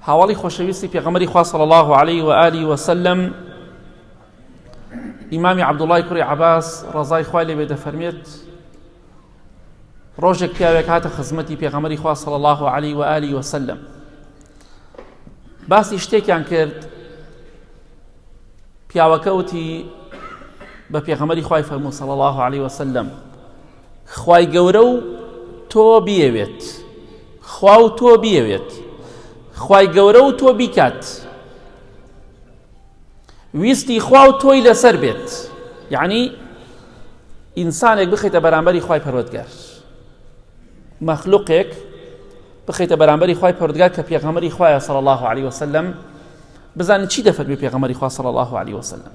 هاوڵی خۆشەویستی پێغەمبەری خوا صلی الله عليه و آله وسلم ئیمامی عەبدوڵڵای کوڕی عەباس ڕەزای خوای لێ بێ دەفەرمێت ڕۆژێک پیاوێک هاتە خزمەتی پێغەمبەری خوا صلی الله عليه و آله وسلم باسی شتێکیان کرد. پیاوەکە وتی بە پێغەمبەری خوای فەرموو صلی الله عليه وسلم خوای گەورە و تۆ بیەوێت، خوا و تۆ بیەوێت، خوای گەورە و تۆ بیکات، ویستی خوا و تۆی لەسەر بێت. یعنی ئینسانێک بخەیتە بەرامبەری خوای پەروەردگار، مەخلوقێک بخەیتە بەرامبەری خوای پەروەردگار کە پێغەمبەری خوایە صلی الله عليه وسلم، بزانێت چی دەفەرمێ پێغەمبەری خوا صلی الله عليه وسلم.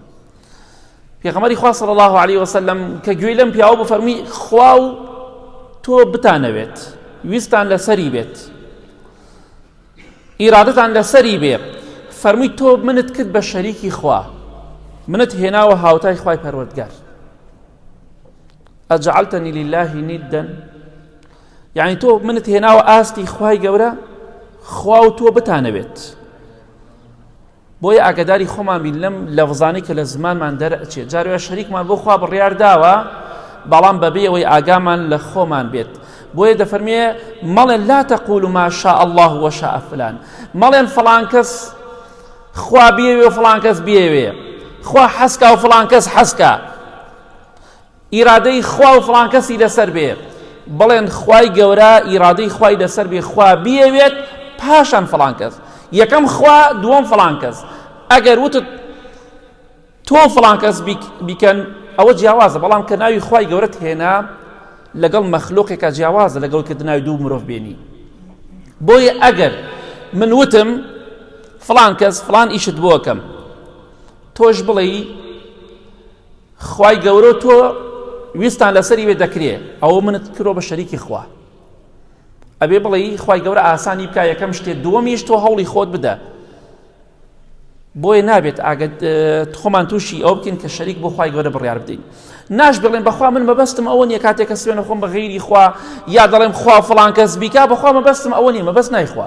پێغەمبەری خوا صلی الله عليه وسلم کە گوێی لەم پیاوە بفەرمی خوا و تۆ بتانەوێت، ویستان لەسەری بێت، ئیرادەتان لەسەری بێ، فەرمووی تۆ منت کرد بە شەریکی خوا، منت هێناوە هاوتای خوای پەروەردگار. ئەجعلتنی لله نیدا، یعنی تۆ منت هێناوە ئاستی خوای گەورە، خوا و تۆ بتانەوێت. بۆیە ئاگاداری خۆمان بین لەم لەفزانەی کە لە زمانمان دەرەچێت. جارێ شەریکمان بۆ خوا بڕیار داوە، بەڵام بەبێ ئەوەی ئاگامان لە خۆمان بێت. بۆیە دەفەرمێ مەڵێن لا تەقولوا ما شاء الله وشاء فلان، مەڵێن فڵان کەس خوا بیەوێ و فڵان کەس بیەوێ، خوا حەسکا و فڵان کەس حەسکا، ئیرادەی خوا و فڵان کەسی لەسەر بێ. بڵێن خوای گەورە ئیرادەی خوای لەسەر بێ، خوا بیەوێت پاشان فڵان کەس، یەکەم خوا دووەم فڵان کەس. ئەگەر وتت تۆ فڵان کەس بیکەن ئەوە جیاوازە، بەڵام کە ناوی خوای گەورەت هێنا لەگەڵ مەخلوقێکە جیاوازە لەگەڵ کە ناوی دوو مرۆڤ بێنی. بۆیە ئەگەر من وتم فڵان کەس فڵان ئیشت بۆ ئەکەم، تۆش بڵێی خوای گەورە تۆ ویستان لەسەری وێ دەکرێ، ئەوە منت کردۆ بە شەریکی خوا. ئەبێ بڵێی خوای گەورە ئاسانی بکا یەکەم شتێ، دووەمیش تۆ هەوڵی خۆت بدە. بۆیە نابێت خۆمان تووشی ئەو بکەین کە شەریک بۆ خوای گەورە بڕیار بدەین. ناش بڵێن بەخوا من مەبەستم ئەوە نییە کاتێکە سوێنە خۆم بە غەیری خوا، یا دەڵێم خوا فڵان کەس بیکا، بەخوا مەبەستم ئەوە نییە، مەبەست نایخوا.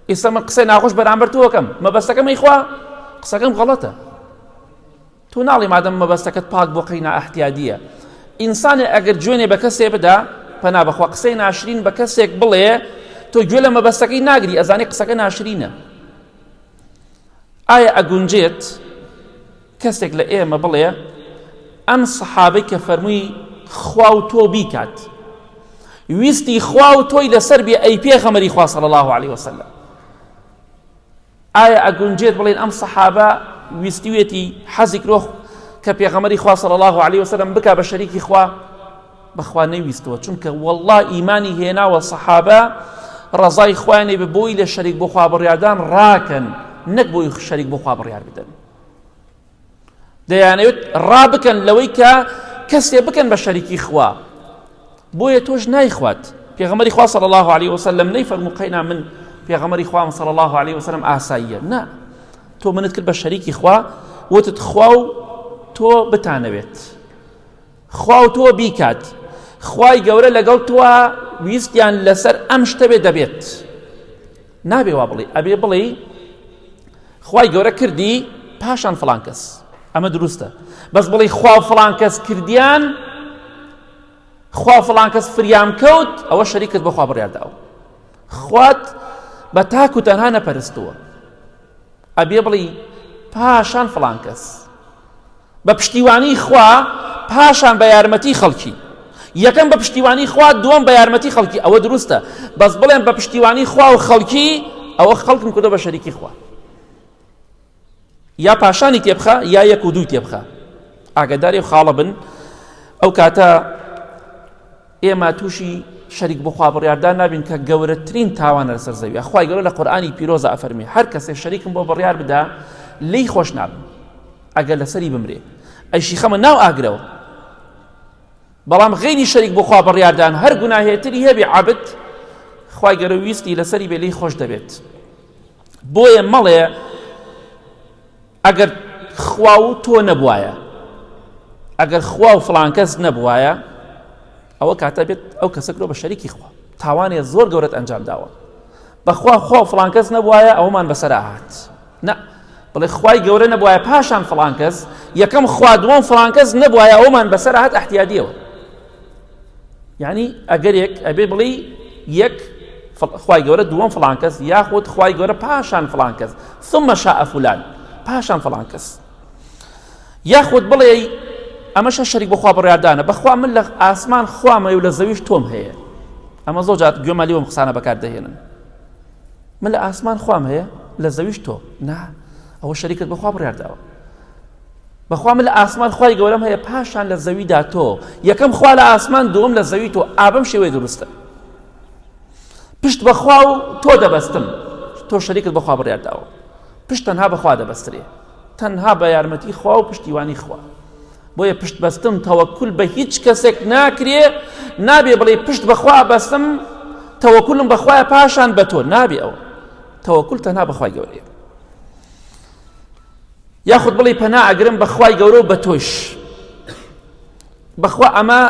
ئێستا من قسەی ناخۆش بەرامبەر تۆ ئەکەم، مەبەستەکەم ئەیخوا، قسەکەم غەڵەتە. تۆ ناڵی مادەم مەبەستەکەت پاک بۆ قەی نائەحتیادیە. ئینسانێ ئەگەر جوێنێ بە کەسێ بدا، پەنا بەخوا قسەی ناشرین بە کەسێک بڵێ، تۆ گوێ لە مەبەستەکەی ناگری، ئەزانێ قسەکە ناشرینە. ئایا ئەگونجێت کەسێک لە ئێمە بڵێ ئەم سەحابەی کە فەرمووی خوا و تۆ بیکات، ویستی خوا و تۆی لەسەر بێ ئەی پێغەمبەری خوا صلی الله عليه وسلم، ئایا ئەگونجێت بڵێن ئەم سەحابە ویستیوێتی حەزی کرۆ کە پێغەمبەری خوا صلی الله عليه وسلم بکا بە شەریکی خوا؟ بەخوا نەیویستەوە، چونکە وەڵڵا ئیمانی هێناوە سەحابە ڕەزای خوایانێ بە بۆی لە شەریک بۆ خوا بڕیاردان ڕاکەن، نەک بۆی شەریک بۆ خوا بڕیار بدەن. دەیانەوێت ڕابکەن لەوەی کە کەسێ بکەن بە شەریکی خوا. بۆیە تۆش نایخوات. پێغەمبەری خوا صلی الله عليه وسلم نەیفەرموو قەینا من پێغەمبەری خوام صلی الله عليه وسلم ئاساییە. نا، تۆ منت کرد بە شەریکی خوا، وتت خوا و تۆ بتانەوێت، خوا و تۆ بیکات، خوای گەورە لەگەڵ تۆ ویستیان لەسەر ئەم شتە بێ دەبێت. نابێ وا بڵێ، ئەبێ بڵێ خوای گەورە کردی پاشان فڵان کەس، ئەمە دروستە. بەس بڵێ خوا فڵان کەس کردیان، خوا فڵان کەس فریام کەوت، ئەوە شەریکت بۆ خوا بڕیارداوە. خوات بە تاک و تەنها نەپەرستووە، ئەبێ بڵێ پاشان فڵان کەس، بە پشتیوانی خوا پاشان بە یارمەتی خەڵکی، یەکەم بە پشتیوانی خوا، دووەم بە یارمەتی خەڵکی، ئەوە دروستە. بەس بڵێن بە پشتیوانی خوا و خەڵکی، ئەوە خەڵکم کردۆ بە شەریکی خوا. یا پاشانی تێبخە یا یەک و دوو تێبخە. ئاگاداری و خاڵە بن ئەو کاتە ئێمە تووشی شەریک بۆ خوا بڕیاردان نابین کە گەورەترین تاوانە لەسەر زەویە. خوای گەورە لە قورئانی پیرۆزە ئەفەرمێ هەر کەسێک شەریکم بۆ بڕیار بدا لی خۆش نابم ئەگەر لەسەری بمرێ، ئەیشی خەمە ناو ئاگرەوە. بەڵام غەیری شەریک بۆ خوا بڕیاردان هەر گوناهێتری هەبێ عەبد، خوای گەورە ویستی لەسەری بێ لی خۆش دەبێت. بۆیە مەڵێ ئەگەر خوا و تۆ نەبوایە، ئەگەر خوا و فڵان کەس نەبوایە، ئەوە کاتە بێت ئەو کەسە کرۆ بە شەریکی خوا. تاوانێ زۆر گەورەت ئەنجام داوە. بەخوا خۆ فڵان کەس نەبوایە ئەومان بەسەر هات نە بڵێ خوای گەورە نەبوایە پاشان فڵان کەس یەکەم خوا دووەم فڵان کەس نەبوایە ئەومان بەسەر هات احتیادیەوە یعنی ئەگەرێک ئەبێ بڵێ یەک خوای گەورە دووەم فڵان کەس یاخود خوای گەورە پاشان فڵان کەس ثم شاء فلان پاشان فڵان کەس یاخود بڵێ ئەمەشە شەریک بەخوا بڕیاردانە بەخوا من لە ئاسمان خوامە و لە زەویش تۆم هەیە ئەمە زۆر جات گوێمەلیوەم قسانە بەکار دەهێنن من لە ئاسمان خوام هەیە لە زەویش تۆ نا ئەوە شەریکت بەخوا بڕیارداوە بەخوا من لە ئاسمان خوای گەورەم هەیە پاشان لە زەویدا تۆ یەکەم خوا لە ئاسمان دووەم لە زەوی تۆ ئابەم شێوەیە دروستە پشت بەخوا و تۆ دەبەستم تۆ شەریکت بەخوا بڕیارداوە پشت تەنها بەخوا دەبەسترێ تەنها بە یارمەتی خوا و پشتیوانی خوا بۆیە پشت بەستم تەوەکل بە هیچ کەسێک ناکرێ نابێ بڵێ پشت بەخوا بەستم تەوەکلم بەخوایە پاشان بە تۆ نابێ ئەوە تەوەکل تەنها بەخوای گەورەیە یاخود بڵێ پەنا ئەگرم بەخوای گەورە و بە تۆش بەخوا ئەمە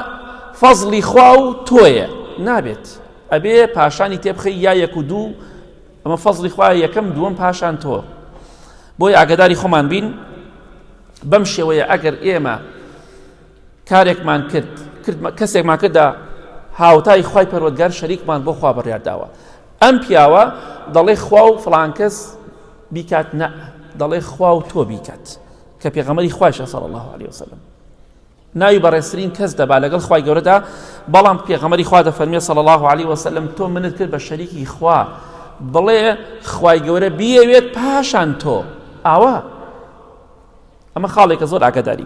فەزڵی خوا و تۆیە نابێت ئەبێ پاشانی تێبخەی یا یەک و دوو ئەمە فەزڵی خوایە یەکەم دووەم پاشان تۆ بۆیە ئاگاداری خۆمان بین بەم شێوەیە ئەگەر ئێمە کارێکمان کرد کەسێکمان کردە هاوتای خوای پەروەردگار شەریکمان بۆ خوا بڕیارداوە ئەم پیاوە دەڵێ خوا و فڵان کەس بیکات نە دەڵێ خوا و تۆ بیکات کە پێغەمبەری خوایشە صلی الله علیه وسلم ناوی بەڕێزترین کەس دەبا لەگەڵ خوای گەورەدا بەڵام پێغەمبەری خوا دەفەرمێ صلی الله علیه وسلم تۆ منت کرد بە شەریکی خوا بڵێ خوای گەورە بیەوێت پاشان تۆ ئاوا ئەمە خاڵێکە زۆر ئاگاداری